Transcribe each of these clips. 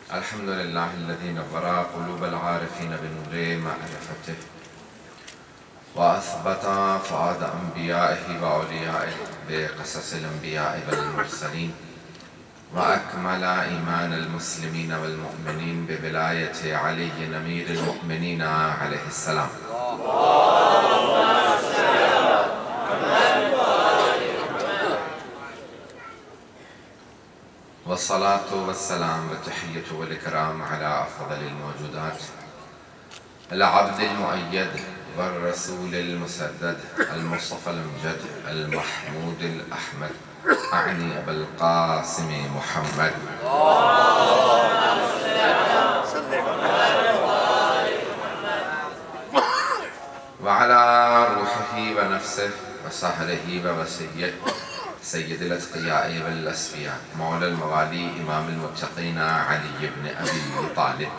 الحمد لله الذي نور قلوب العارفين بنور معرفته وأثبت فؤاد أنبيائه وأوليائه بقصص الأنبياء والمرسلين وأكمل إيمان المسلمين والمؤمنين بولاية علي أمير المؤمنين عليه السلام والصلاة والسلام والتحية والإكرام على أفضل الموجودات العبد المؤيد والرسول المسدد المصطفى الأمجد المحمود الأحمد أعني أبا القاسم محمد وعلى روحه ونفسه وسهره ووسيه سيد الأتقياء والأسفياء مولى الموالي إمام المتقين علي بن أبي طالب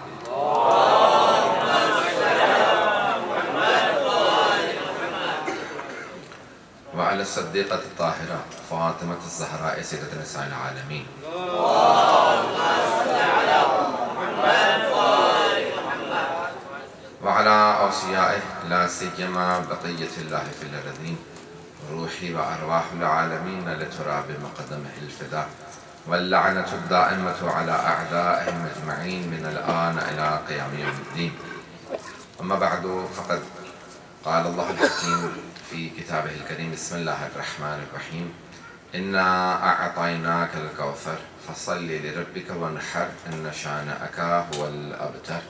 وعلى الصديقة الطاهرة فاطمة الزهراء سيدة نساء العالمين وعلى أوصيائه لا سيما بقية الله في الأرضين روحي وأرواح العالمين لتراب مقدمه الفداء واللعنة الدائمة على أعدائهم أجمعين من الآن إلى قيام يوم الدين أما بعد فقد قال الله الحكيم في كتابه الكريم بسم الله الرحمن الرحيم إنا أعطيناك الكوثر فصل لربك وانحر إن شانئك هو الأبتر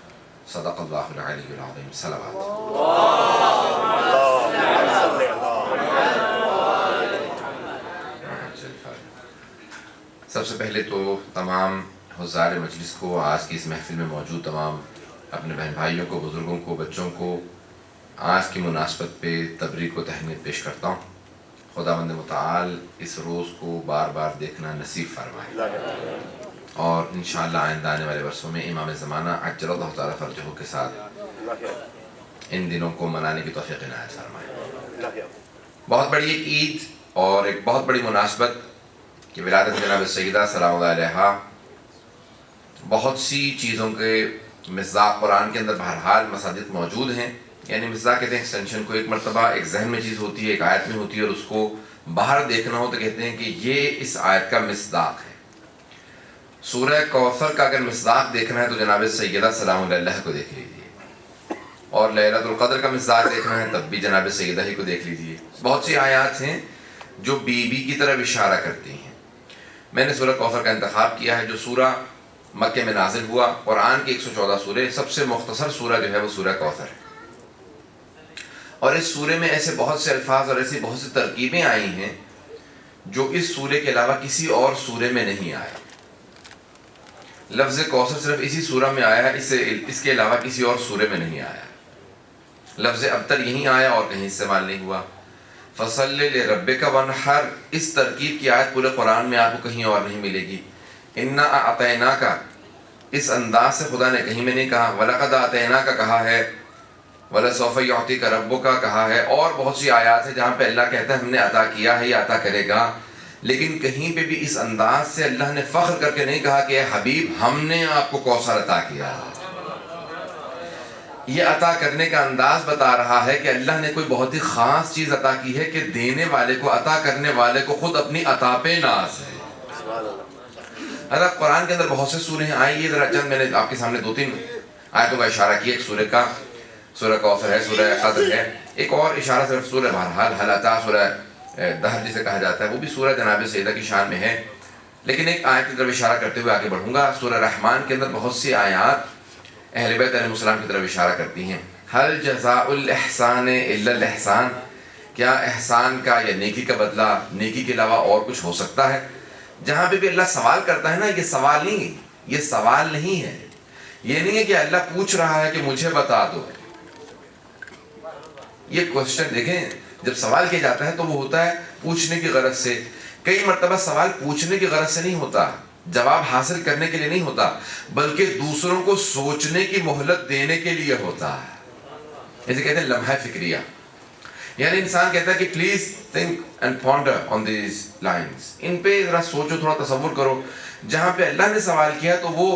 صدق الله العلي العظيم صلوات سب سے پہلے تو تمام حضار مجلس کو آج کی اس محفل میں موجود تمام اپنے بہن بھائیوں کو بزرگوں کو بچوں کو آج کی مناسبت پہ تبریک و تہنیت پیش کرتا ہوں خداوند متعال اس روز کو بار بار دیکھنا نصیب فرمائے اور انشاءاللہ آئندہ آنے والے برسوں میں امام زمانہ عجل اللہ تعالیٰ فرجہ کے ساتھ ان دنوں کو منانے کی توفیق عنایت فرمائے بہت بڑی ایک عید اور ایک بہت بڑی مناسبت کہ ولادت جناب سیدہ سلام اللہ علیہا بہت سی چیزوں کے مصداق قرآن کے اندر بہرحال مصادق موجود ہیں یعنی مصداق کہتے ہیں ایکسٹینشن کو ایک مرتبہ ایک ذہن میں چیز ہوتی ہے ایک آیت میں ہوتی ہے اور اس کو باہر دیکھنا ہو تو کہتے ہیں کہ یہ اس آیت کا مصداق ہے سورہ کوثر کا اگر مصداق دیکھنا ہے تو جناب سیدہ سلام اللہ کو دیکھ لیجیے اور لیلۃ القدر کا مصداق دیکھنا ہے تب بھی جناب سیدہ ہی کو دیکھ لیجیے بہت سی آیات ہیں جو بی بی کی طرف اشارہ کرتی ہیں میں نے سورہ کوثر کا انتخاب کیا ہے جو سورہ مکہ میں نازل ہوا قرآن کی 114 سورے سب سے مختصر سورہ جو ہے وہ سورہ کوثر ہے اور اس سورے میں ایسے بہت سے الفاظ اور ایسی بہت سی ترکیبیں آئی ہیں جو اس سورے کے علاوہ کسی اور سورے میں نہیں آیا لفظ کوثر صرف اسی سورہ میں آیا ہے اس کے علاوہ کسی اور سورے میں نہیں آیا لفظ ابتر یہیں آیا اور کہیں استعمال نہیں ہوا فصل لربک وانحر اس ترکیب کی آیت پورے قرآن میں آپ کو کہیں اور نہیں ملے گی انا اعطیناک اس انداز سے خدا نے کہیں میں نہیں کہا ولقد اعطیناک کہا ہے ولسوف یعطیک ربک کہا ہے اور بہت سی آیات ہیں جہاں پہ اللہ کہتا ہے ہم نے عطا کیا ہے یا عطا کرے گا لیکن کہیں پہ بھی اس انداز سے اللہ نے فخر کر کے نہیں کہا کہ اے حبیب ہم نے آپ کو کوثر عطا کیا یہ عطا کرنے کا انداز بتا رہا ہے کہ اللہ نے کوئی بہت ہی خاص چیز عطا کی ہے کہ دینے والے کو عطا کرنے والے کو خود اپنی عطا پہ ناز ہے حضرت قرآن کے اندر بہت سے سورے ہیں آئیے ذرا چند میں نے آپ کے سامنے 2-3 آیتوں کا اشارہ کیا ایک سورہ کا سورہ کوثر ہے سورہ قدر ہے ایک اور اشارہ صرف سورہ بہرحال حل اتی سورہ دہر جسے کہا جاتا ہے وہ بھی سورہ جناب سیدہ کی شان میں ہے لیکن ایک آیت کی طرف اشارہ کرتے ہوئے آگے بڑھوں گا سورہ رحمان کے اندر بہت سی آیات اہل بیت علیہ السلام کی طرف اشارہ کرتی ہیں هل جزاء الاحسان الا الاحسان کیا احسان کا یا نیکی کا بدلہ نیکی کے علاوہ اور کچھ ہو سکتا ہے جہاں پہ بھی اللہ سوال کرتا ہے نا یہ سوال نہیں ہے یہ نہیں ہے کہ اللہ پوچھ رہا ہے کہ مجھے بتا دو یہ کوشچن دیکھیں جب سوال کیا جاتا ہے تو وہ ہوتا ہے پوچھنے کی غرض سے کئی مرتبہ سوال پوچھنے کی غرض سے نہیں ہوتا جواب حاصل کرنے کے لیے نہیں ہوتا بلکہ دوسروں کو سوچنے کی مہلت دینے کے لیے ہوتا ہے اسے کہتے ہیں لمحہ فکریہ یعنی انسان کہتا ہے کہ please think and ponder on these lines ان پہ ذرا سوچو تھوڑا تصور کرو جہاں پہ اللہ نے سوال کیا تو وہ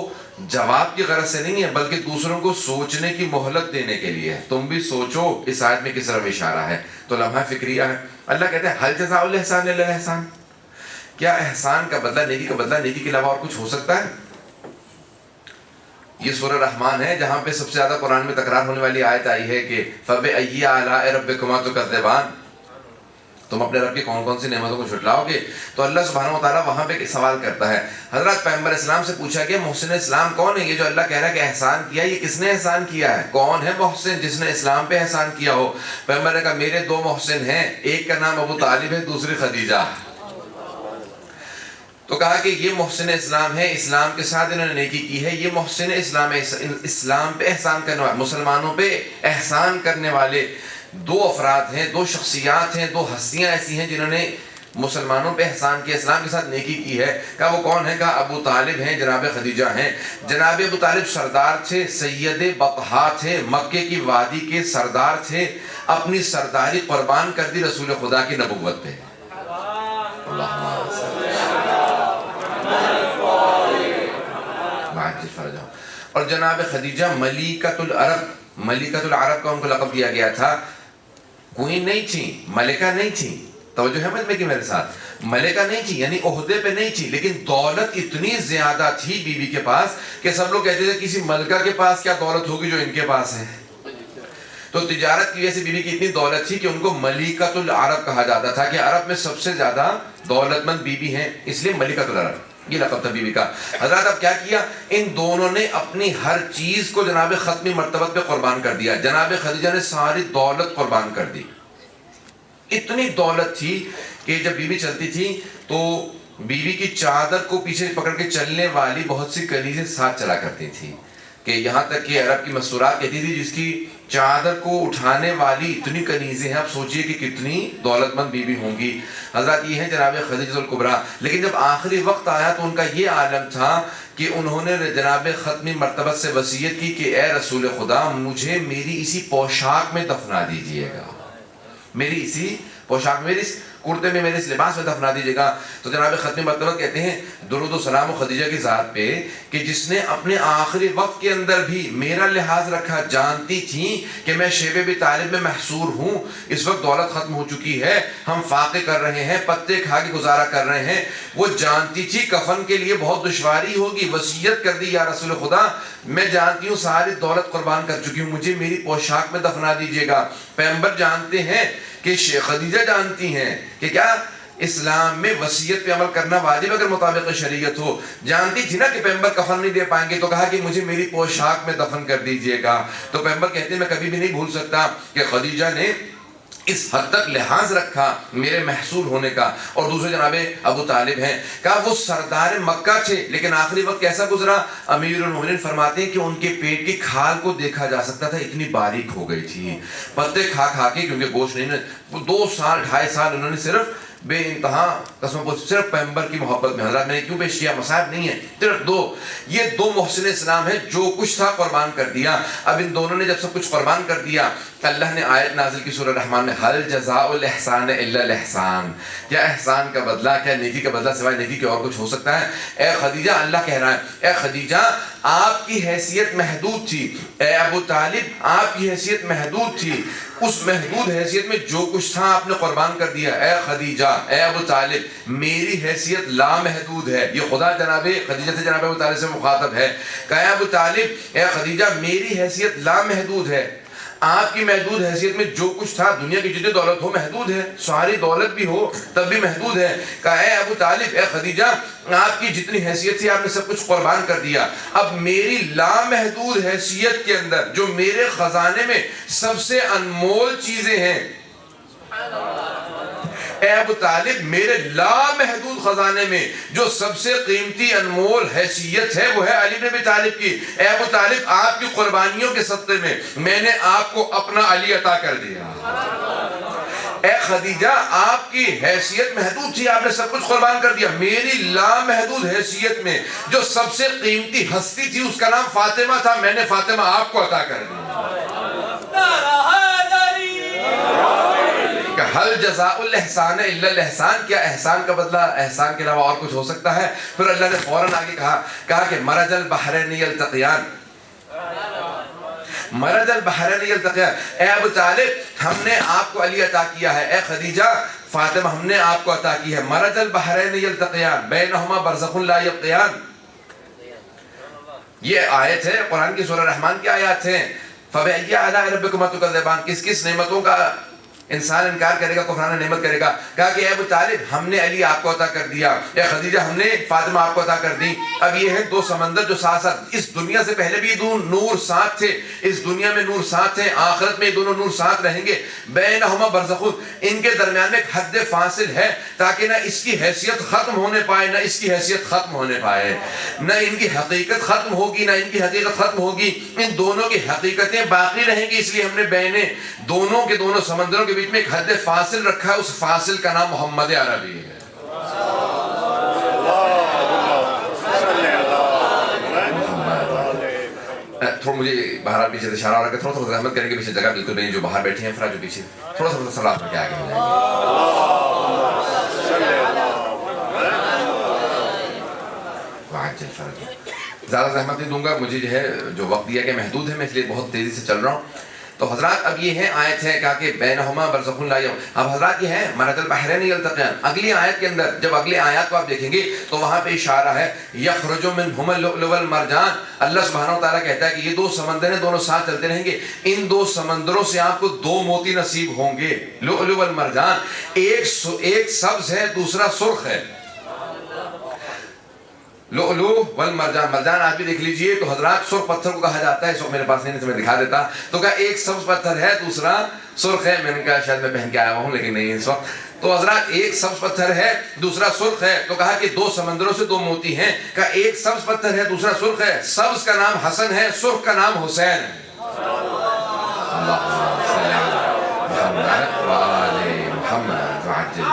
جواب کی غرض سے نہیں ہے بلکہ دوسروں کو سوچنے کی مہلت دینے کے لیے ہے. تم بھی سوچو اس آیت میں کس طرف اشارہ ہے. تو لمحہ فکریہ ہے. اللہ کہتے ہیں حل جزاء الاحسان الا الاحسان. کیا احسان کا بدلہ نیکی کا بدلہ نیکی کے علاوہ اور کچھ ہو سکتا ہے؟ یہ سورہ رحمان ہے جہاں پہ سب سے زیادہ قرآن میں تکرار ہونے والی آیت آئی ہے کہ فَبِأَيِّ آلَاءِ رَبِّكُمَا تُكَذِّبَانِ. تم اپنے رب کی کون کون سی نعمتوں کو جھٹلاؤ گے. تو اللہ سبحانہ و تعالیٰ وہاں پہ سوال کرتا ہے. حضرت پیغمبر اسلام سے پوچھا کہ محسن اسلام کون ہے؟ یہ جو اللہ کہہ رہا ہے کہ احسان کیا، یہ کس نے احسان کیا ہے؟ کون ہے محسن جس نے اسلام پہ احسان کیا ہو؟ پیغمبر نے کہا میرے دو محسن ہیں، ایک کا نام ابو طالب ہے، دوسری خدیجہ. تو کہا کہ یہ محسن اسلام ہے، اسلام کے ساتھ انہوں نے نیکی کی ہے. یہ محسن اسلام ہے، اسلام پہ احسان کرنے والے، مسلمانوں پہ احسان کرنے والے دو افراد ہیں، دو شخصیات ہیں، دو ہستیاں ایسی ہیں جنہوں نے مسلمانوں پہ احسان کیا، اسلام کے ساتھ نیکی کی ہے. کہا وہ کون ہے؟ کہا ابو طالب ہیں، جناب خدیجہ ہیں. جناب ابو طالب سردار تھے، سید بطحا تھے، مکے کی وادی کے سردار تھے. اپنی سرداری قربان کر دی رسول خدا کی نبوت پہ. اور جناب خدیجہ ملیکۃ العرب، ملیکۃ العرب کا ان کو لقب دیا گیا تھا. کوئین نہیں تھی، ملکہ نہیں تھی. توجہ ہے مجھ میں میرے ساتھ، ملکہ نہیں تھی یعنی عہدے پہ نہیں تھی، لیکن دولت اتنی زیادہ تھی بیوی کے پاس کہ سب لوگ کہتے تھے کسی ملکہ کے پاس کیا دولت ہوگی جو ان کے پاس ہے. تو تجارت کی وجہ سے بیوی کی اتنی دولت تھی کہ ان کو ملیکۃ العرب کہا جاتا تھا کہ عرب میں سب سے زیادہ دولت مند بیوی ہیں، اس لیے ملیکۃ العرب یہ لقب تھا بیوی کا. حضرات اب کیا کیا؟ ان دونوں نے اپنی ہر چیز کو جناب ختمی مرتبت پہ قربان کر دیا. جناب خدیجہ نے ساری دولت قربان کر دی. اتنی دولت تھی کہ جب بیوی چلتی تھی تو بیوی کی چادر کو پیچھے پکڑ کے چلنے والی بہت سی کنیزیں ساتھ چلا کرتی تھی، کہ یہاں تک کہ عرب کی مستورات کہتی تھی جس کی چادر کو اٹھانے والی اتنی کنیزیں ہیں. آپ سوچئے کہ کتنی دولت مند بیوی ہوں گی. حضرات یہ ہیں جناب خدیجہ الکبریٰ. لیکن جب آخری وقت آیا تو ان کا یہ عالم تھا کہ انہوں نے جناب ختمی مرتبت سے وصیت کی کہ اے رسول خدا مجھے میری اسی پوشاک میں دفنا دیجئے گا، میری اسی پوشاک، میری اس کرتے میں، میرے اس لباس میں دفنا دیجیے گا. تو جناب ختمی مرتبہ کہتے ہیں درود و سلام و خدیجہ کی ذات پہ کہ جس نے اپنے آخری وقت کے اندر بھی میرا لحاظ رکھا. جانتی تھیں کہ میں شیب ابی طالب میں محصور ہوں، اس وقت دولت ختم ہو چکی ہے، ہم فاقے کر رہے ہیں، پتے کھا کے گزارا کر رہے ہیں. وہ جانتی تھی کفن کے لیے بہت دشواری ہوگی. وصیت کر دی یا رسول خدا میں جانتی ہوں ساری دولت قربان کر چکی ہوں، مجھے میری پوشاک میں دفنا دیجیے گا. پیغمبر جانتے ہیں کہ خدیجہ جانتی ہیں کہ کیا اسلام میں وصیت پہ عمل کرنا واجب اگر مطابق شریعت ہو. جانتی تھی نا کہ پیغمبر کفن نہیں دے پائیں گے، تو کہا کہ مجھے میری پوشاک میں دفن کر دیجئے گا. تو پیغمبر کہتے ہیں میں کبھی بھی نہیں بھول سکتا کہ خدیجہ نے اس حد تک لحاظ رکھا میرے محصول ہونے کا. اور دوسرے جناب ابو طالب ہیں. کہا وہ سردار مکہ تھے لیکن آخری وقت کیسا گزرا؟ امیر المومنین فرماتے ہیں کہ ان کے پیٹ کی کھال کو دیکھا جا سکتا تھا، اتنی باریک ہو گئی تھی پتے کھا کھا کے، کیونکہ گوشت نہیں. 2 سال 2.5 سال انہوں نے صرف بے انتہا قسم کو صرف پیغمبر کی محبت میں. حضرات میں نے کیوں پیش کیا؟ مصائب نہیں ہے، صرف 2 یہ 2 محسن اسلام ہیں، جو کچھ تھا قربان کر دیا. اب ان دونوں نے جب سب کچھ قربان کر دیا، اللہ نے آیت نازل کی سورہ رحمان میں حل جزاء الاحسان الا الاحسان. کیا احسان کا بدلہ، کیا نیکی کا بدلہ سوائے نیکی کے اور کچھ ہو سکتا ہے؟ اے خدیجہ، اللہ کہہ رہا ہے اے خدیجہ آپ کی حیثیت محدود تھی، اے ابو طالب آپ کی حیثیت محدود تھی، اس محدود حیثیت میں جو کچھ تھا آپ نے قربان کر دیا. اے خدیجہ، اے ابو طالب میری حیثیت لامحدود ہے. یہ خدا جناب خدیجہ سے جناب ابو طالب سے مخاطب ہے کہ اے ابو طالب، اے خدیجہ میری حیثیت لامحدود ہے. آپ کی محدود حیثیت میں جو کچھ تھا، دنیا کی جتنی دولت ہو محدود ہے، ساری دولت بھی ہو تب بھی محدود ہے. کہا اے ابو طالب، اے خدیجہ آپ کی جتنی حیثیت تھی آپ نے سب کچھ قربان کر دیا. اب میری لامحدود حیثیت کے اندر جو میرے خزانے میں سب سے انمول چیزیں ہیں، اے ابو طالب میرے لامحدود خزانے میں جو سب سے قیمتی انمول حیثیت ہے وہ ہے علی بن ابی طالب کی. اے ابو طالب آپ کی قربانیوں کے صدقے میں نے آپ کو اپنا علی عطا کر دیا. اے خدیجہ آپ کی حیثیت محدود تھی، آپ نے سب کچھ قربان کر دیا. میری لامحدود حیثیت میں جو سب سے قیمتی ہستی تھی اس کا نام فاطمہ تھا، میں نے فاطمہ آپ کو عطا کر دیا. حل جزاء الاحسان الا الاحسان، کیا احسان کا بدلہ احسان کے علاوہ اور کچھ ہو سکتا ہے؟ پھر اللہ نے فوراً آگے کہا کہ مرج البحرین یلتقیان، مرج البحرین یلتقیان، اے ابو طالب ہم نے آپ کو علی عطا کیا ہے، اے خدیجہ فاطمہ ہم نے آپ کو عطا کی ہے، مرج البحرین یلتقیان بینہما برزخ لا یبغیان. یہ آیت ہے قرآن کی سورہ رحمان کی آیات ہیں. فَبِأَيِّ آلَاءِ رَبِّكُمَا تُكَذِّبَانِ، کس کس نعمتوں کا انسان انکار کرے گا، کفران نعمت کرے گا. کہا کہ اے ابو طالب ہم نے علی آپ کو عطا کر دیا، اے خدیجہ ہم نے فاطمہ آپ کو عطا کر دی. اب یہ ہیں دو سمندر جو ساتھ ساتھ، اس دنیا سے پہلے بھی نور ساتھ تھے، اس دنیا میں نور ساتھ تھے، آخرت میں دونوں نور ساتھ رہیں گے. بینہما برزخ، ان کے درمیان میں ایک حد فاصل ہے تاکہ نہ اس کی حیثیت ختم ہونے پائے نہ اس کی حیثیت ختم ہونے پائے، نہ ان کی حقیقت ختم ہوگی نہ ان کی حقیقت ختم ہوگی، ان دونوں کی حقیقتیں باقی رہیں گی. اس لیے ہم نے بین دونوں کے دونوں سمندروں کے بیچ میں ایک حد فاصل رکھا ہے، اس فاصل کا نام محمد عربی ہے. تھوڑا مجھے باہر پیچھے اشارہ ہو رہا ہے کہ تھوڑا سا رحمت کریں گے، پیچھے جگہ بالکل نہیں، جو باہر بیٹھے ہیں افراد جو پیچھے تھوڑا سا صلاح پڑھ کے آگے ہو جائیں گے. زیادہ زحمت نہیں دوں گا، مجھے جو ہے جو وقت دیا کہ محدود ہے، میں اس لیے بہت تیزی سے چل رہا ہوں. تو حضرات اب یہ ہے آیت ہے کہا کہ بینہما برزخ لا یبغیان. اب حضرات یہ ہے مرج البحرین یلتقیان. اگلی آیت کے اندر جب اگلی آیات کو آپ دیکھیں گے تو وہاں پہ اشارہ ہے یخرج منہما اللؤلؤ والمرجان. اللہ سبحانہ و تعالیٰ کہتا ہے کہ یہ دو سمندر ہیں، دونوں ساتھ چلتے رہیں گے، ان دو سمندروں سے آپ کو دو موتی نصیب ہوں گے، لؤلؤ والمرجان. ایک سبز ہے دوسرا سرخ ہے. لؤلؤ والمرجان، مرجان آج بھی دیکھ لیجئے تو حضرات سرخ پتھر کو کہا جاتا ہے. اس وقت میرے پاس نہیں تو میں دکھا دیتا. تو کہا ایک سبز پتھر ہے دوسرا سرخ ہے. میں نے کہا شاید میں پہن کے آیا ہوں لیکن نہیں اس وقت. تو حضرات ایک سبز پتھر ہے دوسرا سرخ ہے. تو کہا کہ دو سمندروں سے دو موتی ہیں. کہا ایک سبز پتھر ہے دوسرا سرخ ہے. سبز کا نام حسن ہے، سرخ کا نام حسین ہے. اللہم صلی علی محمد وآل محمد وعجل.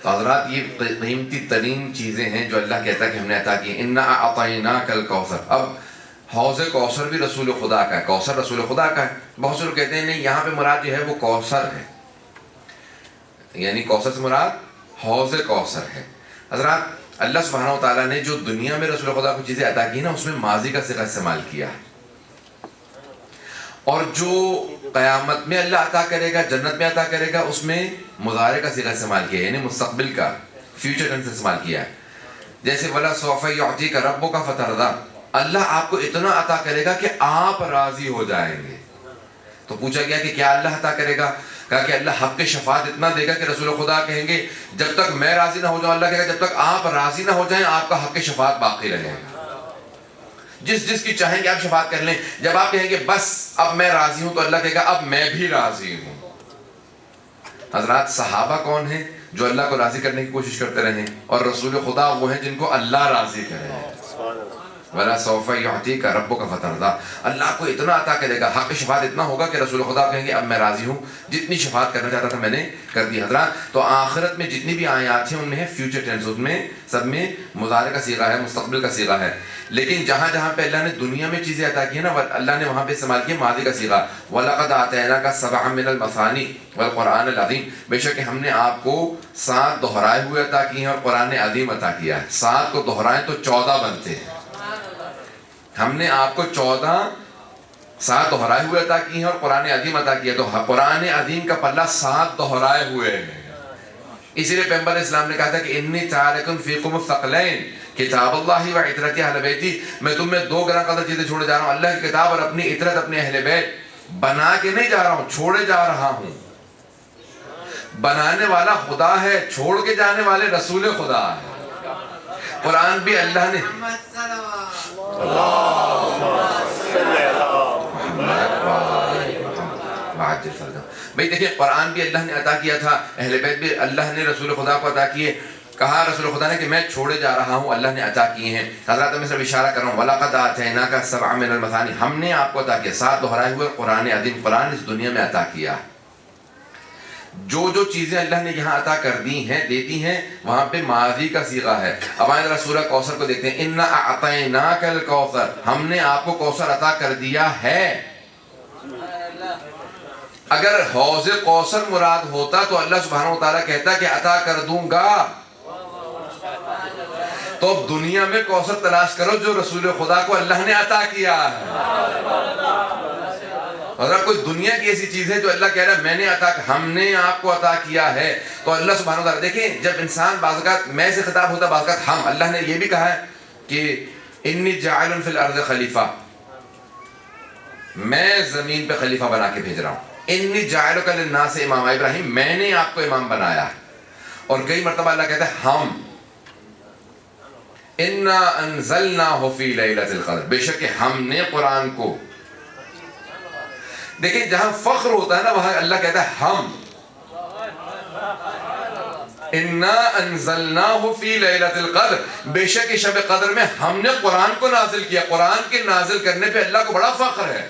تو حضرات یہ قیمتی ترین چیزیں ہیں جو اللہ کہتا ہے کہ ہم نے عطا کی. انا اعطیناک الکوثر. اب حوض کوثر بھی رسول خدا کا ہے، کوثر رسول خدا کا ہے. بہت سے لوگ کہتے ہیں نہیں یہاں پہ مراد جو ہے وہ کوثر ہے، یعنی کوثر سے مراد حوض کوثر ہے. حضرات اللہ سبحانہ و تعالیٰ نے جو دنیا میں رسول خدا کو چیزیں عطا کی نا اس میں ماضی کا صیغہ استعمال کیا ہے، اور جو قیامت میں اللہ عطا کرے گا، جنت میں عطا کرے گا، اس میں مضارع کا صیغہ استعمال کیا ہے، یعنی مستقبل کا، فیوچر ٹینس استعمال کیا ہے. جیسے وَلَسَوْفَ يُعْطِيكَ رَبُّكَ فَتَرْضَىٰ، اللہ آپ کو اتنا عطا کرے گا کہ آپ راضی ہو جائیں گے. تو پوچھا گیا کہ کیا اللہ عطا کرے گا؟ کہا کہ اللہ حق شفاعت اتنا دے گا کہ رسول خدا کہیں گے جب تک میں راضی نہ ہو جاؤں، اللہ کہے گا جب تک آپ راضی نہ ہو جائیں آپ کا حق شفاعت باقی رہے گا. جس کی چاہیں گے آپ شفاعت کر لیں. جب آپ کہیں گے بس اب میں راضی ہوں تو اللہ کہے گا اب میں بھی راضی ہوں. حضرات صحابہ کون ہیں؟ جو اللہ کو راضی کرنے کی کوشش کرتے رہیں، اور رسول خدا وہ ہیں جن کو اللہ راضی کرے. وَلَسَوْفَ يُعْطِيكَ رَبُّكَ فَتَرْضَىٰ. اللہ کو اتنا عطا کرے گا، حق شفاعت اتنا ہوگا کہ رسول خدا کہیں گے اب میں راضی ہوں، جتنی شفاعت کرنا چاہتا تھا میں نے کر دی. حضرات تو آخرت میں جتنی بھی آیات ہیں ان میں ہے فیوچر ٹینس، اس میں سب میں مضارع کا صیغہ ہے، مستقبل کا صیغہ ہے. لیکن جہاں جہاں پہ اللہ نے دنیا میں چیزیں عطا کی ہیں نا اللہ نے وہاں پہ استعمال کیا ماضی کا صیغہ. وَلَقَدْ آتَيْنَاكَ سَبْعًا مِنَ الْمَثَانِي وَالْقُرْآنِ الْعَظِيمِ. بے شک ہم نے آپ کو 7 دہرائے ہوئے عطا کیے ہیں اور قرآن عظیم عطا کیا ہے. 7 کو دہرائیں تو 14 بنتے ہیں. ہم نے آپ کو 7 دہرائے ہوئے عطا کیے ہیں اور قرآن عظیم عطا کیا. تو قرآن عظیم کا پلہ 7 دہرائے ہوئے ہیں. اسی لیے پیغمبر اسلام نے کہا تھا کہ انی تارکن فیکم الثقلین کتاب اللہ و عطرت اہل بیتی. میں تم میں 2 گراں قدر چیزیں چھوڑے جا رہا ہوں، اللہ کی کتاب اور اپنی عطرت اپنے اہل بیت. بنا کے نہیں جا رہا ہوں، چھوڑے جا رہا ہوں. بنانے والا خدا ہے، چھوڑ کے جانے والے رسول خدا ہے. قرآن بھی اللہ نے بھائی دیکھیں قرآن بھی اللہ نے عطا کیا تھا، اہل بیت بھی اللہ نے رسول خدا کو عطا کیے. کہا رسول خدا نے کہ میں چھوڑے جا رہا ہوں، اللہ نے عطا کیے ہیں. حضرات میں صرف اشارہ کر رہا ہوں وَلَقَدْ آتَيْنَاكَ سَبْعًا مِنَ الْمَثَانِي. ہم نے آپ کو عطا کیا 7 دہرائے ہوئے قرآن عظیم. قرآن اس دنیا میں عطا کیا. جو چیزیں اللہ نے یہاں عطا کر دی ہیں دیتی ہیں وہاں پہ ماضی کا صیغہ ہے. اب آئیں ذرا سورہ کوثر کو دیکھتے ہیں. اِنَّا أَعْطَيْنَاكَ الْكَوْثَرَ. ہم نے آپ کو کوثر عطا کر دیا ہے. اگر حوض کوثر مراد ہوتا تو اللہ سبحانہ و تعالیٰ کہتا کہ عطا کر دوں گا. تو اب دنیا میں کوثر تلاش کرو جو رسول خدا کو اللہ نے عطا کیا ہے. اگر کوئی دنیا کی ایسی چیز ہے جو اللہ کہہ رہا ہے میں نے ہم نے آپ کو عطا کیا ہے، تو اللہ سبحانہ و تعالیٰ دیکھیں جب انسان بعض اوقات میں سے خطاب ہوتا بعض اوقات ہم، اللہ نے یہ بھی کہا ہے کہ انی جاعل فی الارض خلیفہ، میں زمین پہ خلیفہ بنا کے بھیج رہا ہوں. انی جاعلک للناس اماما، ابراہیم میں نے آپ کو امام بنایا ہے. اور کئی مرتبہ اللہ کہتا ہے ہم، انا انزلناہ فی لیلۃ القدر، بے شک ہم نے قرآن کو. دیکھیں جہاں فخر ہوتا ہے نا وہاں اللہ کہتا ہے ہم، انا انزلناہ فی لیلۃ القدر، بے شک شب قدر میں ہم نے قرآن کو نازل کیا. قرآن کے نازل کرنے پہ اللہ کو بڑا فخر ہے.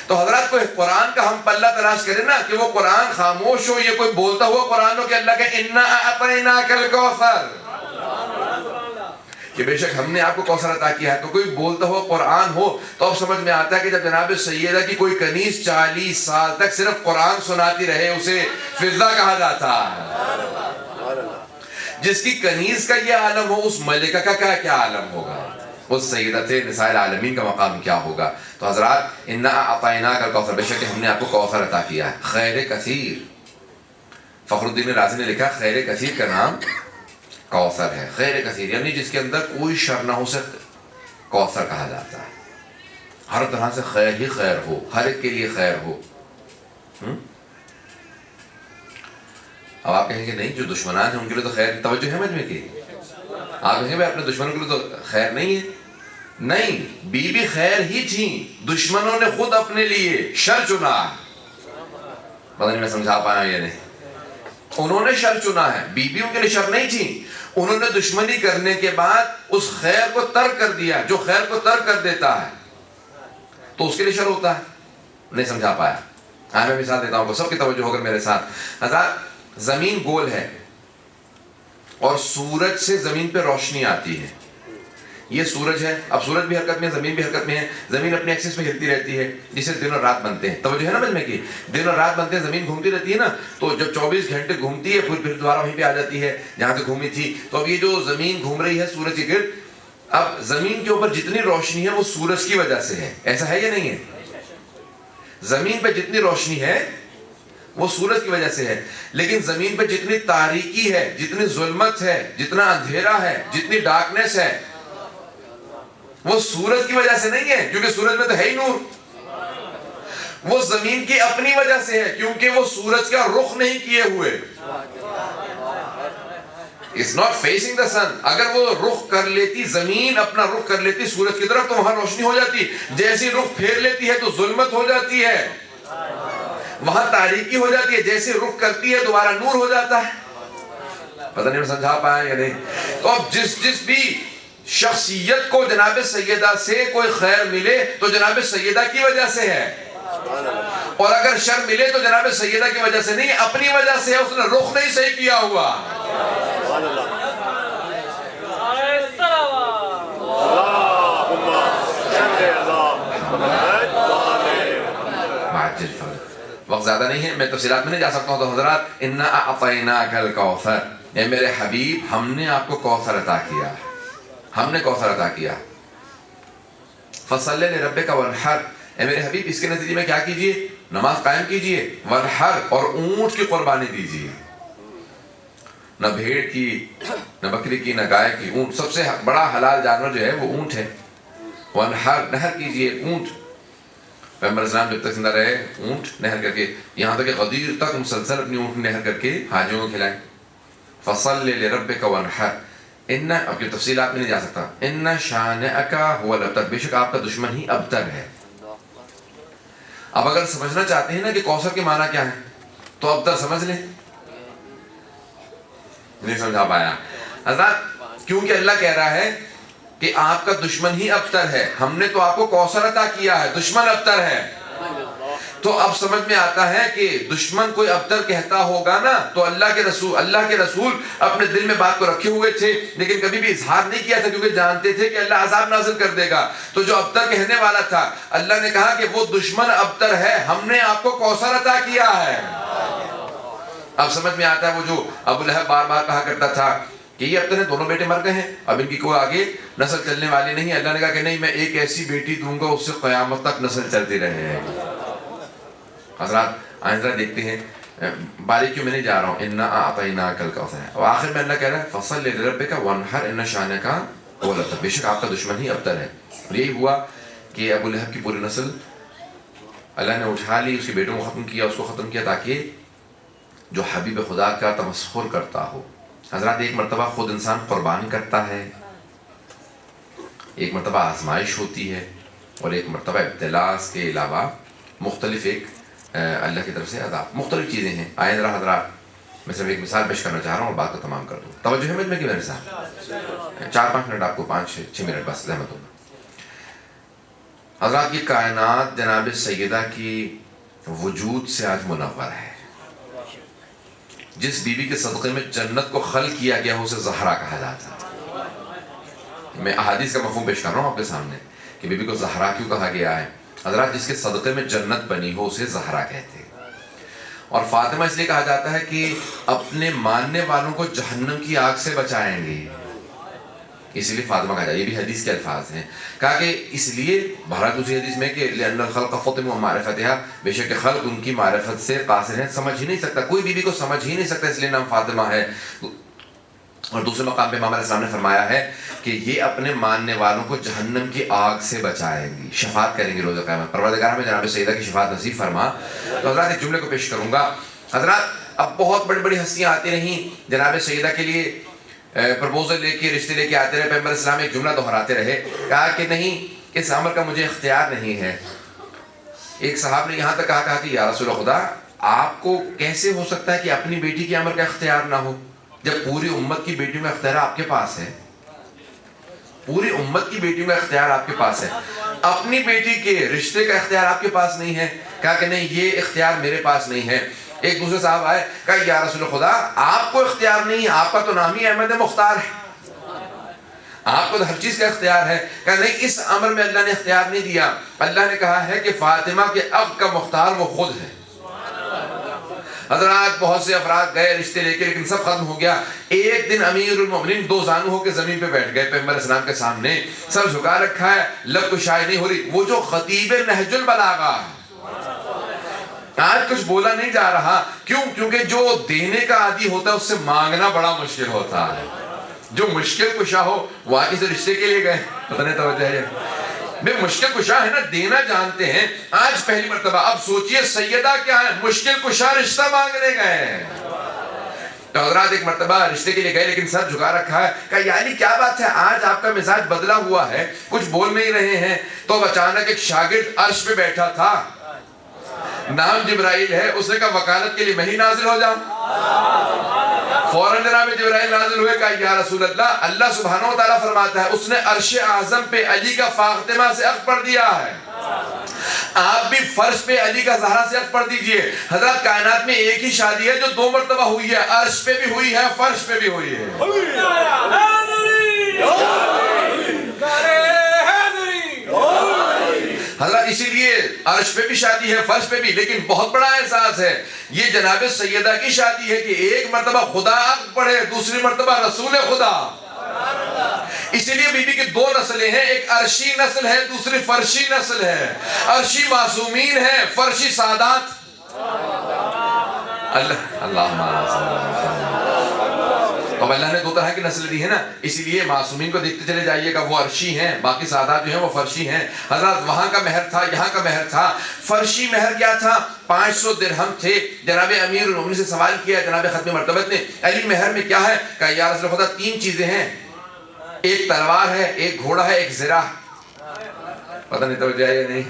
تو حضرات کوئی قرآن کا ہم پلہ تلاش کریں نا کہ وہ قرآن خاموش ہو، یہ کوئی بولتا ہوا قرآن ہو کہ اللہ کہ انا اعطیناک الکوثر، کہ بے شک ہم نے آپ کو کوثر عطا کیا ہے. تو کوئی بولتا ہوا قرآن ہو تو اب سمجھ میں آتا ہے کہ جب جناب سیدہ کی کوئی کنیز 40 سال تک صرف قرآن سناتی رہے اسے فضہ کہا جاتا ہے. جس کی کنیز کا یہ عالم ہو اس ملکہ کا کیا عالم ہوگا، اس سیدت نساء العالمین کا مقام کیا ہوگا. تو حضرات انا اعطیناک الکوثر، بے شک ہم نے آپ کو کوثر عطا کیا ہے. خیر کثیر، فخر الدین رازی نے لکھا خیر کثیر کا نام کوثر ہے. خیر کثیر یعنی جس کے اندر کوئی شر نہ ہو، صرف کوثر کہا جاتا ہے. ہر طرح سے خیر ہی خیر ہو، ہر ایک کے لیے خیر ہو. اب آپ کہیں گے نہیں جو دشمنان ہیں ان کے لیے تو خیر، توجہ ہے مجھ میں کی آپ کہیں گے اپنے دشمنوں کے لیے تو خیر نہیں ہے. نہیں، بی بی خیر ہی تھیں، دشمنوں نے خود اپنے لیے شر چنا. پتہ نہیں میں سمجھا پایا یا نہیں. انہوں نے شر چنا ہے، بیویوں کے لیے شر نہیں تھی. انہوں نے دشمنی کرنے کے بعد اس خیر کو ترک کر دیا. جو خیر کو ترک کر دیتا ہے تو اس کے لیے شر ہوتا ہے. نہیں سمجھا پایا. ہاں میں مثال دیتا ہوں، سب کی توجہ ہوگا میرے ساتھ. حضرات زمین گول ہے اور سورج سے زمین پہ روشنی آتی ہے. یہ سورج ہے، اب سورج بھی حرکت میں ہے، زمین بھی حرکت میں ہے. زمین اپنے ایکسس میں ہلتی رہتی ہے جسے دن اور رات بنتے ہیں. توجہ ہے نا مجھ میں کی دن اور رات بنتے ہیں، زمین گھومتی رہتی ہے نا. تو جب 24 گھنٹے گھومتی ہے پھر دوبارہ وہیں پہ آ جاتی ہے جہاں سے گھومی تھی. تو اب یہ جو زمین گھوم رہی ہے سورج کے گرد، اب زمین کے اوپر جتنی روشنی ہے وہ سورج کی وجہ سے ہے. ایسا ہے یا نہیں ہے؟ زمین پہ جتنی روشنی ہے وہ سورج کی وجہ سے ہے. لیکن زمین پہ جتنی تاریکی ہے، جتنی ظلمت ہے، جتنا اندھیرا ہے، جتنی ڈارکنیس ہے، وہ سورج کی وجہ سے نہیں ہے کیونکہ سورج میں تو ہے ہی نور. وہ زمین کی اپنی وجہ سے ہے کیونکہ وہ سورج کا رخ نہیں کیے ہوئے. It's not facing the sun. اگر وہ رخ کر لیتی، زمین اپنا رخ کر لیتی سورج کی طرف تو وہاں روشنی ہو جاتی. جیسی رخ پھیر لیتی ہے تو ظلمت ہو جاتی ہے، وہاں تاریکی ہو جاتی ہے. جیسے رخ کرتی ہے دوبارہ نور ہو جاتا ہے. پتہ نہیں میں سمجھا پایا یا نہیں. تو اب جس بھی شخصیت کو جناب سیدہ سے کوئی خیر ملے تو جناب سیدہ کی وجہ سے ہے، اور اگر شر ملے تو جناب سیدہ کی وجہ سے نہیں، اپنی وجہ سے ہے. اس نے رخ نہیں صحیح کیا ہوا. وقت زیادہ نہیں ہے، میں تفصیلات میں نہیں جا سکتا ہوں. تو حضرات انا اعطیناک الکوثر، اے میرے حبیب ہم نے آپ کو کوثر عطا کیا، ہم نے کوثر عطا کیا. فصلی لربک وانحر، اے میرے حبیب اس کے نتیجے میں کیا کیجئے؟ نماز قائم کیجئے. وانحر، اور اونٹ کی قربانی دیجئے. نہ بھیڑ کی، نہ بکری کی، نہ گائے کی، اونٹ. سب سے بڑا حلال جانور جو ہے وہ اونٹ ہے. وانحر، نہر کیجئے اونٹ. پیغمبر اسلام جب تک زندہ رہے اونٹ نہر کر کے، یہاں تک کہ غدیر تک مسلسل اپنی اونٹ نہر کر کے حاجیوں کو کھلائیں. فصلی لربک وانحر، اب کی تفصیلات میں نہیں جا سکتا. ان شانئک هو الابتر، بے شک آپ کا دشمن ہی ابتر ہے. اب اگر سمجھنا چاہتے ہیں نا کہ کوثر کے معنی کیا ہے تو ابتر سمجھ لیں. نہیں سمجھا پایا حضرات، کیونکہ اللہ کہہ رہا ہے کہ آپ کا دشمن ہی ابتر ہے. ہم نے تو آپ کو کوثر عطا کیا ہے، دشمن ابتر ہے. تو اب سمجھ میں آتا ہے کہ دشمن کوئی ابتر کہتا ہوگا نا تو اللہ کے رسول اپنے دل میں بات کو رکھے ہوئے تھے، لیکن کبھی بھی اظہار نہیں کیا تھا، کیونکہ جانتے تھے کہ اللہ عذاب نازل کر دے گا۔ تو جو ابتر کہنے والا تھا، اللہ نے کہا کہ وہ دشمن ابتر ہے، ہم نے آپ کو کوثر عطا کیا ہے۔ اب سمجھ میں آتا ہے وہ جو ابو لہب بار بار کہا کرتا تھا کہ یہ ابتر ہیں، دونوں بیٹے مر گئے ہیں، اب ان کی کوئی آگے نسل چلنے والی نہیں۔ اللہ نے کہا کہ نہیں، میں ایک ایسی بیٹی دوں گا، اس سے قیامت تک نسل چلتی رہے۔ حضرات آئندہ دیکھتے ہیں، باریکیوں میں نہیں جا رہا ہوں، اِنَّا أَعْطَيْنَاكَ الْكَوْثَرَ، اور آخر میں اللہ کہہ رہا ہے فَصَلِّ لِرَبِّكَ وَانْحَرْ إِنَّ شَانِئَكَ هُوَ الْأَبْتَرُ، بے شک آپ کا دشمن ہی ابتر ہے۔ اور یہی ہوا کہ ابو لہب کی پوری نسل اللہ نے اٹھا لی، اس کے بیٹوں کو ختم کیا، اس کو ختم کیا تاکہ جو حبیب خدا کا تمسخر کرتا ہو۔ حضرات ایک مرتبہ خود انسان قربان کرتا ہے، ایک مرتبہ آزمائش ہوتی ہے، اور ایک مرتبہ ابتلاء کے علاوہ مختلف ایک اللہ کی طرف سے عذاب، مختلف چیزیں ہیں۔ آئے ذرا حضرات میں صرف ایک مثال پیش کرنا چاہ رہا ہوں اور بات کو تمام کر دوں۔ توجہ ہے میں کہ میرے ساتھ 4-5 منٹ، آپ کو 5-6 منٹ بس زحمت ہوگا۔ حضرات یہ کائنات جناب سیدہ کی وجود سے آج منور ہے۔ جس بیوی کے صدقے میں جنت کو خلق کیا گیا اسے زہرا کہا جاتا ہے۔ میں احادیث کا مفہوم پیش کر رہا ہوں آپ کے سامنے کہ بیوی کو زہرا کیوں کہا گیا ہے۔ حضرات جس کے صدقے میں جنت بنی ہو اسے زہرا کہتے ہیں، اور فاطمہ اس لیے کہا جاتا ہے کہ اپنے ماننے والوں کو جہنم کی آگ سے بچائیں گے، اسی لیے فاطمہ کہا جاتا ہے۔ یہ بھی حدیث کے الفاظ ہیں، کہا کہ اس لیے بہرحال دوسری حدیث میں کہ لأن الخلق فطم ومعرفتها، بے شک خلق ان کی معرفت سے قاصر ہیں، سمجھ ہی نہیں سکتا، کوئی بیوی کو سمجھ ہی نہیں سکتا، اس لیے نام فاطمہ ہے۔ اور دوسرے مقام پہ امام علیہ السلام نے فرمایا ہے کہ یہ اپنے ماننے والوں کو جہنم کی آگ سے بچائیں گی، شفاعت کریں گی روز قیامت۔ پروردگار ہمیں جناب سیدہ کی شفاعت نصیب فرما۔ تو حضرات ایک جملے کو پیش کروں گا۔ حضرات اب بہت بڑی بڑی ہستیاں آتی رہیں جناب سیدہ کے لیے پرپوزل لے کے، رشتے لے کے آتے رہے، پیغمبر اسلام ایک جملہ دہراتے رہے، کہا کہ نہیں اس عمل کا مجھے اختیار نہیں ہے۔ ایک صاحب نے یہاں تک کہا کہ یا رسول خدا آپ کو کیسے ہو سکتا ہے کہ اپنی بیٹی کے عمل کا اختیار نہ ہو، جب پوری امت کی بیٹیوں میں اختیار آپ کے پاس ہے، پوری امت کی بیٹیوں میں اختیار آپ کے پاس ہے، اپنی بیٹی کے رشتے کا اختیار آپ کے پاس نہیں ہے؟ کہا کہ نہیں یہ اختیار میرے پاس نہیں ہے۔ ایک دوسرے صاحب آئے، کہا یا رسول خدا آپ کو اختیار نہیں، آپ کا تو نام ہی احمد مختار ہے، آپ کو تو ہر چیز کا اختیار ہے۔ کہا نہیں اس امر میں اللہ نے اختیار نہیں دیا، اللہ نے کہا ہے کہ فاطمہ کے اب کا مختار وہ خود ہے۔ حضرات بہت سے افراد گئے رشتے لے کے، لیکن سب ختم ہو گیا۔ ایک دن امیر المومنین 2 زانو ہو کے زمین پہ بیٹھ گئے پیغمبر اسلام کے سامنے، سر جھکا رکھا ہے، لب کو شائع نہیں ہو رہی، وہ جو خطیب نہج البلاغہ آج کچھ بولا نہیں جا رہا، کیوں؟ کیونکہ جو دینے کا عادی ہوتا ہے اس سے مانگنا بڑا مشکل ہوتا ہے۔ جو مشکل کشا ہو وہ آج سے رشتے کے لیے گئے، پتہ نہیں توجہ ہے بے مشکل کشا ہے نا، دینا جانتے ہیں، آج پہلی مرتبہ۔ اب سوچئے سیدہ کیا ہے، مشکل کشا رشتہ مانگنے گئے۔ تو حضرات ایک مرتبہ رشتے کے لیے گئے لیکن سر جھکا رکھا ہے، کہا یعنی کیا بات ہے آج آپ کا مزاج بدلا ہوا ہے، کچھ بول نہیں رہے ہیں؟ تو اچانک ایک شاگرد عرش پہ بیٹھا تھا، نام جبرائیل ہے، اس نے کہا وکالت کے لیے میں ہی نازل ہو جاؤں؟ فوراً جناب جبرائیل نازل ہوئے، کہا یا رسول اللہ، اللہ سبحانہ و تعالیٰ فرماتا ہے اس نے عرش اعظم پہ علی کا فاطمہ سے عقد پڑھ دیا ہے، آپ بھی فرش پہ علی کا زہرا سے عقد پڑھ دیجئے۔ حضرات کائنات میں ایک ہی شادی ہے جو 2 مرتبہ ہوئی ہے، عرش پہ بھی ہوئی ہے، فرش پہ بھی ہوئی ہے۔ حضرات اسی لیے عرش پہ بھی شادی ہے، فرش پہ بھی، لیکن بہت بڑا احساس ہے یہ جناب سیدہ کی شادی ہے کہ ایک مرتبہ خدا عقد پڑھے، دوسری مرتبہ رسول خدا۔ اسی لیے بی بی کی 2 نسلیں ہیں، ایک عرشی نسل ہے، دوسری فرشی نسل ہے۔ عرشی معصومین ہے، فرشی سادات۔ اللہ اب اللہ نے 2 طرح کی نسل دی ہے نا، اسی لیے معصومین کو دیکھتے چلے جائیے گا، وہ عرشی ہیں، باقی سادات جو ہیں وہ فرشی ہیں۔ حضرات وہاں کا مہر تھا، یہاں کا مہر تھا۔ فرشی مہر کیا تھا؟ 500 درہم تھے۔ جناب امیر المومنین سے سوال کیا جناب ختم مرتبت نے، علی مہر میں کیا ہے؟ کہا یا رسول خدا 3 چیزیں ہیں، ایک تلوار ہے، ایک گھوڑا ہے، ایک زرہ۔ پتہ نہیں توجہ ہے یا نہیں؟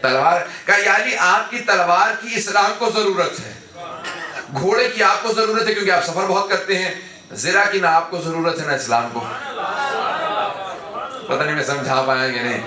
تلوار، کہا یعنی آپ کی تلوار کی اسلام کو ضرورت ہے، گھوڑے کی آپ کو ضرورت ہے کیونکہ آپ سفر بہت کرتے ہیں، زرہ کی نہ آپ کو ضرورت ہے نہ اسلام کو۔ پتہ نہیں میں سمجھا پایا کہ نہیں؟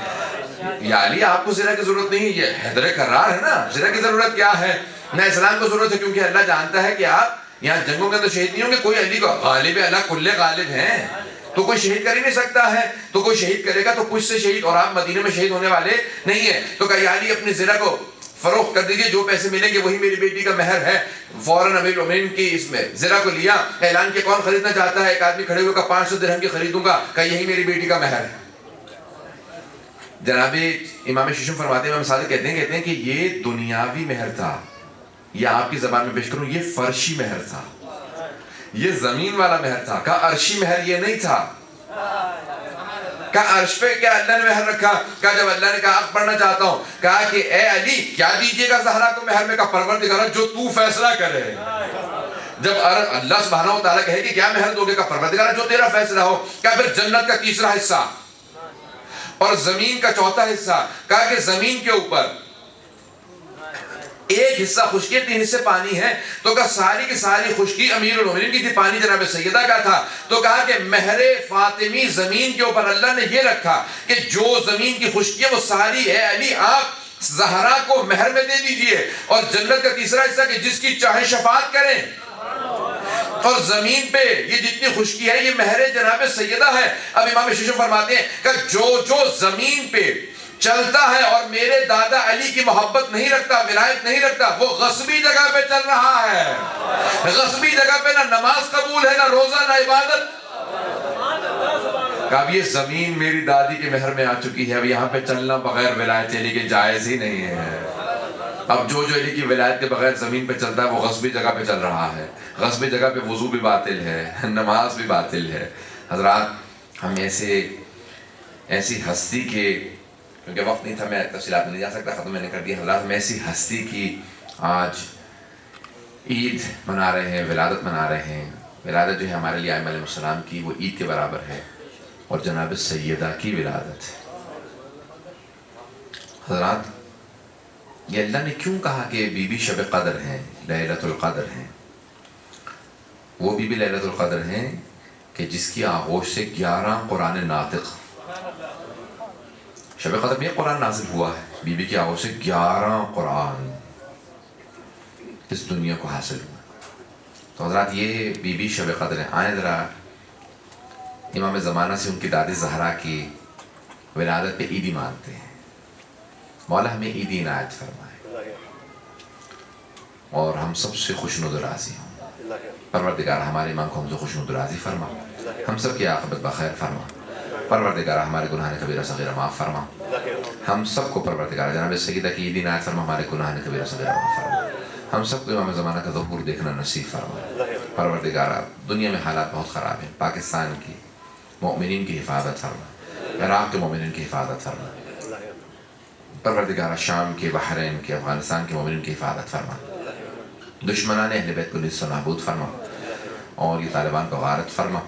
یا علی آپ کو زنا کی ضرورت نہیں، یہ حیدر کرار ہے نا، زنا کی ضرورت کیا ہے؟ نہ اسلام کو ضرورت ہے، کیونکہ اللہ جانتا ہے کہ آپ یہاں جنگوں کے تو شہید نہیں ہوں گے، کوئی علی کو غالب ہے، اللہ کل غالب ہیں، تو کوئی شہید کر ہی نہیں سکتا ہے، تو کوئی شہید کرے گا تو کچھ سے شہید، اور آپ مدینے میں شہید ہونے والے نہیں ہیں، تو کہا یا علی اپنی زنا کو فروخت کر دیجئے، جو پیسے ملیں گے وہی میری بیٹی کا مہر ہے۔ فوراً امیر المومنین کی اس میں زنا کو لیا، اعلان کیا کون خریدنا چاہتا ہے؟ ایک آدمی کھڑے ہوئے کہا 500 درہم کی خریدوں گا، کہا یہی میری بیٹی کا مہر ہے۔ جناب امام ششم فرماتے ہیں، امام صادق کہتے ہیں کہ یہ دنیاوی مہر تھا، یہ آپ کی زبان میں پیش کروں، یہ فرشی مہر تھا، یہ زمین والا مہر تھا۔ کہا عرشی مہر یہ نہیں تھا۔ کہا عرش پہ کیا اللہ نے مہر رکھا؟ کہا جب اللہ نے کہا پڑھنا چاہتا ہوں، کہا کہ اے علی کیا دیجئے گا زہرا کو مہر میں؟ کہا پروردگار جو تو فیصلہ کرے۔ جب اللہ سبحانہ و تعالیٰ کہے کہ کیا مہر دو گے؟ کہا پروردگار جو تیرا فیصلہ ہو۔ کہا پھر جنت کا تیسرا حصہ اور زمین کا چوتھا حصہ۔ کہا کہ زمین کے اوپر ایک حصہ خشکی ہے، 3 حصے پانی ہے، تو کہا ساری کی ساری خشکی امیر المومنین کی تھی، پانی جناب سیدہ کا تھا، تو کہا کہ مہر فاطمی زمین کے اوپر اللہ نے یہ رکھا کہ جو زمین کی خشکی ہے وہ ساری ہے علی آپ زہرا کو مہر میں دے دیجئے، اور جنت کا تیسرا حصہ کہ جس کی چاہے شفاعت کریں، اور زمین پہ یہ جتنی خشکی ہے یہ مہر جناب سیدہ ہے۔ اب امام ششم فرماتے ہیں کہ جو زمین پہ چلتا ہے اور میرے دادا علی کی محبت نہیں رکھتا، ولایت نہیں رکھتا، وہ غصبی جگہ پہ چل رہا ہے، غصبی جگہ پہ نہ نماز قبول ہے، نہ روزہ، نہ عبادت۔ کہ اب یہ زمین میری دادی کے مہر میں آ چکی ہے، اب یہاں پہ چلنا بغیر ولایت علی کے جائز ہی نہیں ہے۔ اب جو علی کی ولایت کے بغیر زمین پہ چلتا ہے وہ غصبی جگہ پہ چل رہا ہے، غصبی جگہ پہ وضو بھی باطل ہے، نماز بھی باطل ہے۔ حضرات ہم ایسی ہستی کے، کیونکہ وقت نہیں تھا میں تفصیلات میں نہیں جا سکتا، ختم میں نے کر دیا، حضرات ہم ایسی ہستی کی آج عید منا رہے ہیں، ولادت منا رہے ہیں۔ ولادت جو ہے ہمارے لیے ائمہ علیہ السلام کی وہ عید کے برابر ہے، اور جناب سیدہ کی ولادت۔ حضرات یہ اللہ نے کیوں کہا کہ بی بی شب قدر ہیں، لیلۃ القدر ہیں؟ وہ بی بی لیلۃ القدر ہیں کہ جس کی آغوش سے 11 قرآن ناطق، شب قدر میں قرآن نازل ہوا ہے، بی بی کی آغوش سے 11 قرآن اس دنیا کو حاصل ہوا۔ تو حضرات یہ بی بی شب قدر ہیں۔ آئیں ذرا امام زمانہ سے ان کی دادی زہرا کی ولادت پہ عیدی مانتے ہیں۔ مولا ہمیں عیدی عنایت فرمائے اور ہم سب سے خوشنود و راضی ہوں۔ پروردگار ہمارے امام کو ہم سے خوشنود و راضی فرما، ہم سب کی عاقبت بخیر فرما۔ پروردگار ہمارے گناہ کبیرہ صغیرہ معاف فرما، ہم سب کو پروردگار جناب سیدہ کی عیدی عنایت فرما، ہمارے گناہ کبیرہ صغیرہ معاف فرما، ہم سب کو امام زمانہ کا ظہور دیکھنا نصیب فرما۔ پروردگار دنیا میں حالات بہت خراب ہیں، پاکستان کی مؤمنین کی حفاظت فرما، عراق کے مؤمنین کی حفاظت فرما، پروردگار شام کے، بحرین کے، افغانستان کے مومنین کی حفاظت فرما، دشمنان اہل بیت کو نیست و نابود فرما، اور یہ طالبان کو غارت فرما۔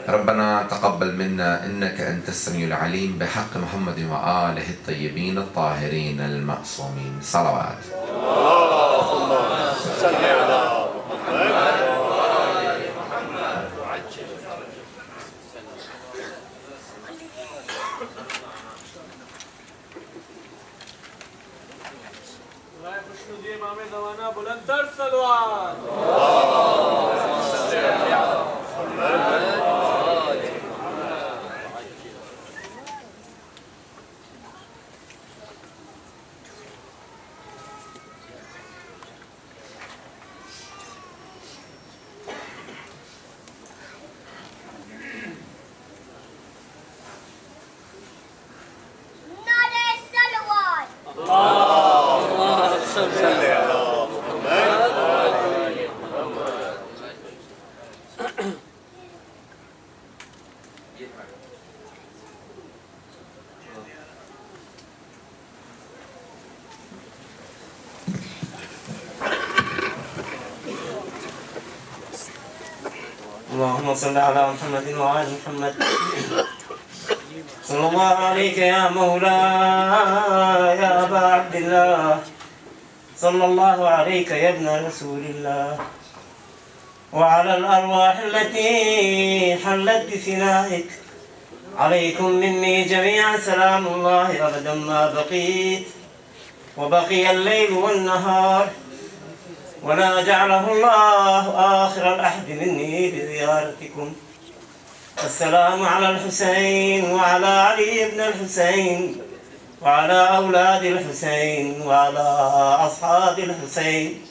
ربنا تقبل منا انك انت السميع العليم بحق محمد وآله الطيبين الطاهرين المعصومين صلوات۔ اللهم صل على امام زمانہ بلندر صلوات۔ اللهم صل على محمد وعلى محمد صلى الله عليك يا مولاي يا أبا عبد الله صلى الله عليك يا ابن رسول الله وعلى الأرواح التي حلت بفنائك عليكم مني جميعا سلام الله أبدا ما بقيت وبقي الليل والنهار، ولا جعله الله آخر العهد مني بزيارتكم. السلام على الحسين وعلى علي بن الحسين وعلى أولاد الحسين وعلى أصحاب الحسين.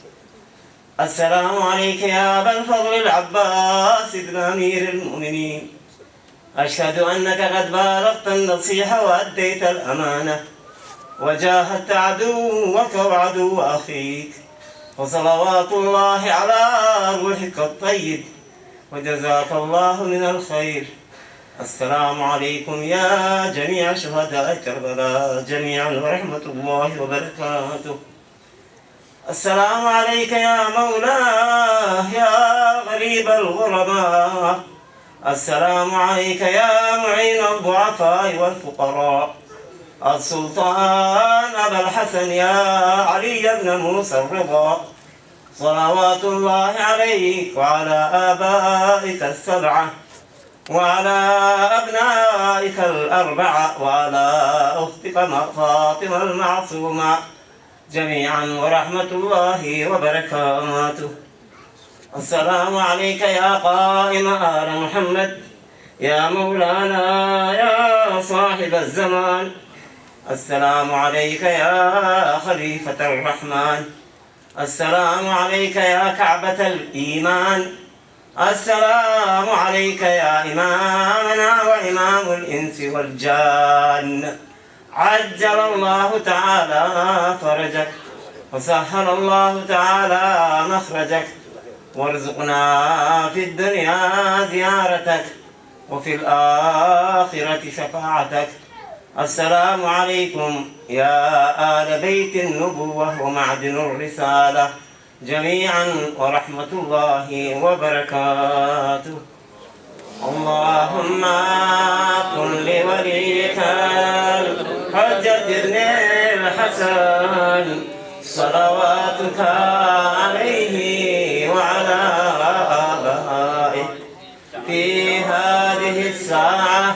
السلام عليك يا أبا الفضل العباس بن أمير المؤمنين. أشهد أنك قد بالغت النصيحة وأديت الأمانة وجاهدت عدوك وعدو أخيك، وصلوات الله على روحك الطيب، وجزاك الله من الخير. السلام عليكم يا جميع شهداء كربلاء جميعا ورحمة الله وبركاته. السلام عليك يا مولاه يا غريب الغرباء. السلام عليك يا معين الضعفاء والفقراء. السلطان أبا الحسن يا علي بن موسى الرضا، صلوات الله عليك وعلى آبائك السبعة وعلى أبنائك الأربعة وعلى أختك فاطمة المعصومة جميعا ورحمة الله وبركاته. السلام عليك يا قائم آل محمد يا مولانا يا صاحب الزمان. السلام عليك يا خليفة الرحمن. السلام عليك يا كعبة الإيمان. السلام عليك يا إمامنا وإمام الإنس والجان. عجل الله تعالى فرجك وسهل الله تعالى مخرجك، وارزقنا في الدنيا زيارتك وفي الآخرة شفاعتك. السلام عليكم يا آل بيت النبوة ومعدن الرسالة جميعا ورحمة الله وبركاته. اللهم كن لوليك الحجة بن الحسن صلواتك عليه وعلى آبائه في هذه الساعة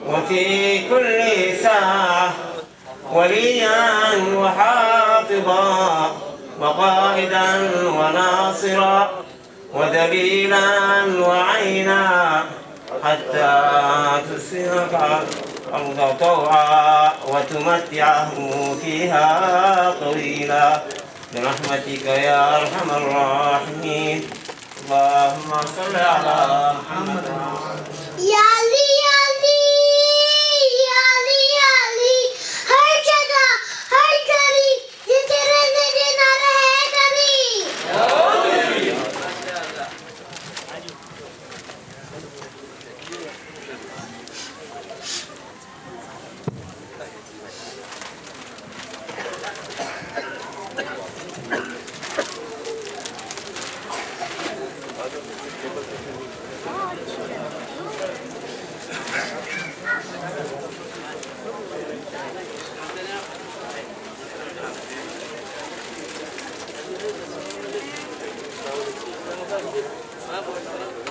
وفي كل ساعة وليا وحافظا وقائدا وناصرا ودليلا وعينا حتى تسرق الأرض طوعا وتمتعه فيها طويلا برحمتك يا أرحم الراحمين. اللهم صل على محمد. یا علی یا علی یا علی یا علی، ہر جگہ ہر گلی یہ تیرے نگے نہ رہے کبھی. Thank you.